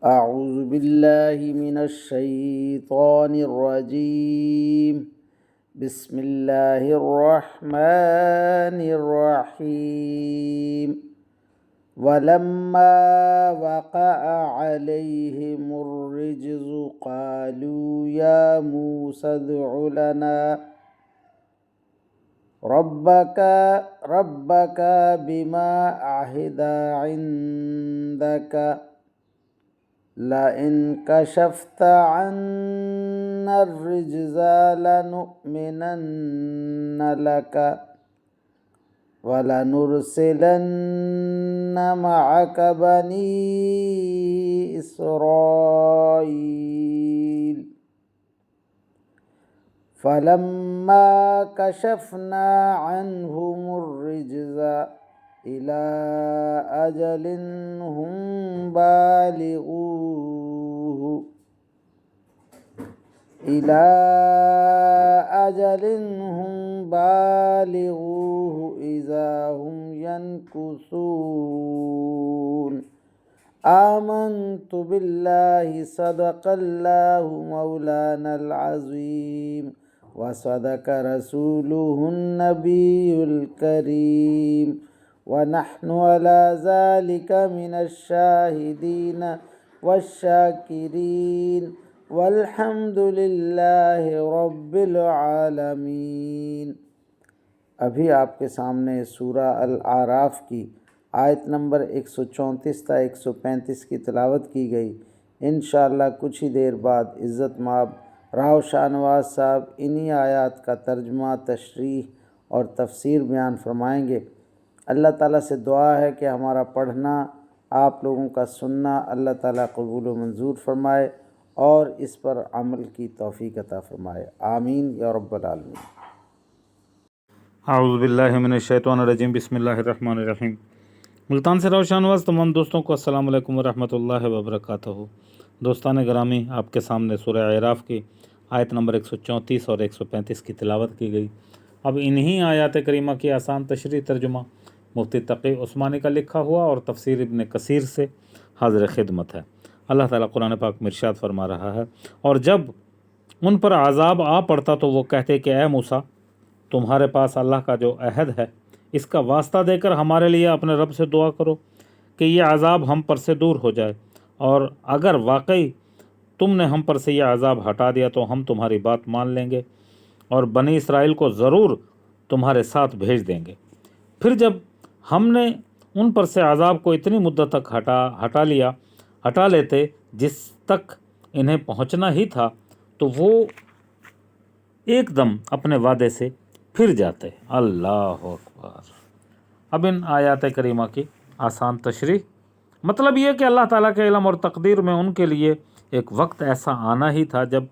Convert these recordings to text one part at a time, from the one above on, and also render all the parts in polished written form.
أعوذ بالله من الشيطان الرجيم. بسم الله الرحمن الرحيم. ولما وقع عليهم الرجز قالوا يا موسى ادع لنا ربك بما عهد عندك لئن كشفت عنا الرجز لنؤمنن لك ولنرسلن معك بني إسرائيل فلما كشفنا عنهم الرجز إلى أجل هم بالغوه إذا هم ينكثون. آمنت بالله صدق الله مولانا العظيم وصدق رسوله النبي الكريم ونحن على ذلك من الشاهدين والشاكرين والحمد للہ رب العالمین۔ ابھی آپ کے سامنے سورہ الاعراف کی آیت نمبر 134 تا 135 کی تلاوت کی گئی۔ انشاءاللہ کچھ ہی دیر بعد عزت مآب راؤ شاہ نواز صاحب انہی آیات کا ترجمہ، تشریح اور تفسیر بیان فرمائیں گے۔ اللہ تعالیٰ سے دعا ہے کہ ہمارا پڑھنا، آپ لوگوں کا سننا اللہ تعالیٰ قبول و منظور فرمائے اور اس پر عمل کی توفیق عطا فرمائے، آمین یا رب العالمین۔ اعوذ باللہ من الشیطان الرجیم، بسم اللہ الرحمن الرحیم۔ ملتان سے راؤ شاہ نواز تمام دوستوں کو السلام علیکم ورحمۃ اللہ وبرکاتہ۔ دوستان گرامی، آپ کے سامنے سورہ اعراف کی آیت نمبر 134 اور 135 کی تلاوت کی گئی۔ اب انہی آیات کریمہ کی آسان تشریح ترجمہ مفتی تقی عثمانی کا لکھا ہوا اور تفسیر ابن کثیر سے حاضر خدمت ہے۔ اللہ تعالیٰ قرآن پاک میں ارشاد فرما رہا ہے، اور جب ان پر عذاب آ پڑتا تو وہ کہتے کہ اے موسیٰ، تمہارے پاس اللہ کا جو عہد ہے اس کا واسطہ دے کر ہمارے لیے اپنے رب سے دعا کرو کہ یہ عذاب ہم پر سے دور ہو جائے، اور اگر واقعی تم نے ہم پر سے یہ عذاب ہٹا دیا تو ہم تمہاری بات مان لیں گے اور بنی اسرائیل کو ضرور تمہارے ساتھ بھیج دیں گے۔ پھر جب ہم نے ان پر سے عذاب کو اتنی مدت تک ہٹا لیتے جس تک انہیں پہنچنا ہی تھا تو وہ ایک دم اپنے وعدے سے پھر جاتے۔ اللہ اکبر۔ اب ان آیات کریمہ کی آسان تشریح، مطلب یہ کہ اللہ تعالیٰ کے علم اور تقدیر میں ان کے لیے ایک وقت ایسا آنا ہی تھا جب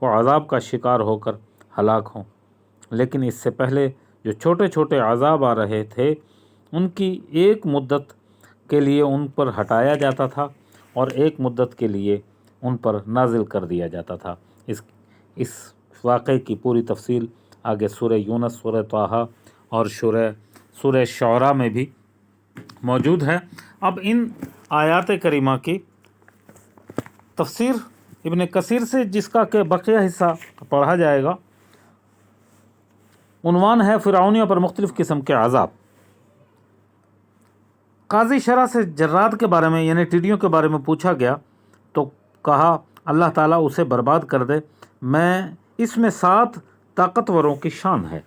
وہ عذاب کا شکار ہو کر ہلاک ہوں، لیکن اس سے پہلے جو چھوٹے چھوٹے عذاب آ رہے تھے ان کی ایک مدت کے لیے ان پر ہٹایا جاتا تھا اور ایک مدت کے لیے ان پر نازل کر دیا جاتا تھا۔ اس واقعے کی پوری تفصیل آگے سورہ یونس، سورہ طٰہٰ اور سورہ شعراء میں بھی موجود ہے۔ اب ان آیات کریمہ کی تفسیر ابن کثیر سے، جس کا کہ بقیہ حصہ پڑھا جائے گا، عنوان ہے فرعونیوں پر مختلف قسم کے عذاب۔ قاضی شرح سے جراد کے بارے میں یعنی ٹڈیوں کے بارے میں پوچھا گیا تو کہا اللہ تعالیٰ اسے برباد کر دے، اس میں 7 طاقتوروں کی شان ہے۔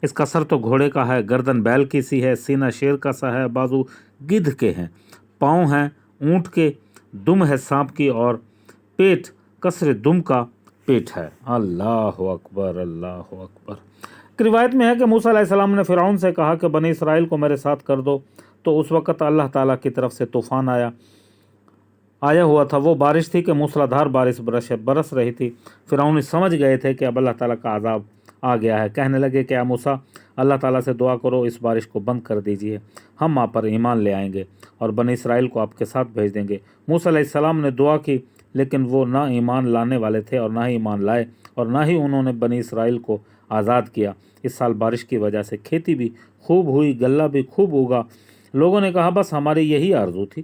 اس کا سر تو گھوڑے کا ہے، گردن بیل کی سی ہے، سینہ شیر کا سا ہے، بازو گدھ کے ہیں، پاؤں ہیں اونٹ کے، دم ہے سانپ کی، اور پیٹ کسر دم کا پیٹ ہے۔ اللہ اکبر، اللہ اکبر۔ ایک روایت میں ہے کہ موسیٰ علیہ السلام نے فرعون سے کہا کہ بنی اسرائیل کو میرے ساتھ کر دو، تو اس وقت اللہ تعالیٰ کی طرف سے طوفان آیا ہوا تھا۔ وہ بارش تھی کہ موسلا دھار بارش برس رہی تھی۔ فرعون سمجھ گئے تھے کہ اب اللہ تعالیٰ کا عذاب آ گیا ہے۔ کہنے لگے کہ اے موسیٰ، اللہ تعالیٰ سے دعا کرو اس بارش کو بند کر دیجئے، ہم آپ پر ایمان لے آئیں گے اور بنی اسرائیل کو آپ کے ساتھ بھیج دیں گے۔ موسیٰ علیہ السلام نے دعا کی، لیکن وہ نہ ایمان لانے والے تھے اور نہ ہی ایمان لائے، اور نہ ہی انہوں نے بنی اسرائیل کو آزاد کیا۔ اس سال بارش کی وجہ سے کھیتی بھی خوب ہوئی، غلہ بھی خوب اگا۔ لوگوں نے کہا بس ہماری یہی آرزو تھی،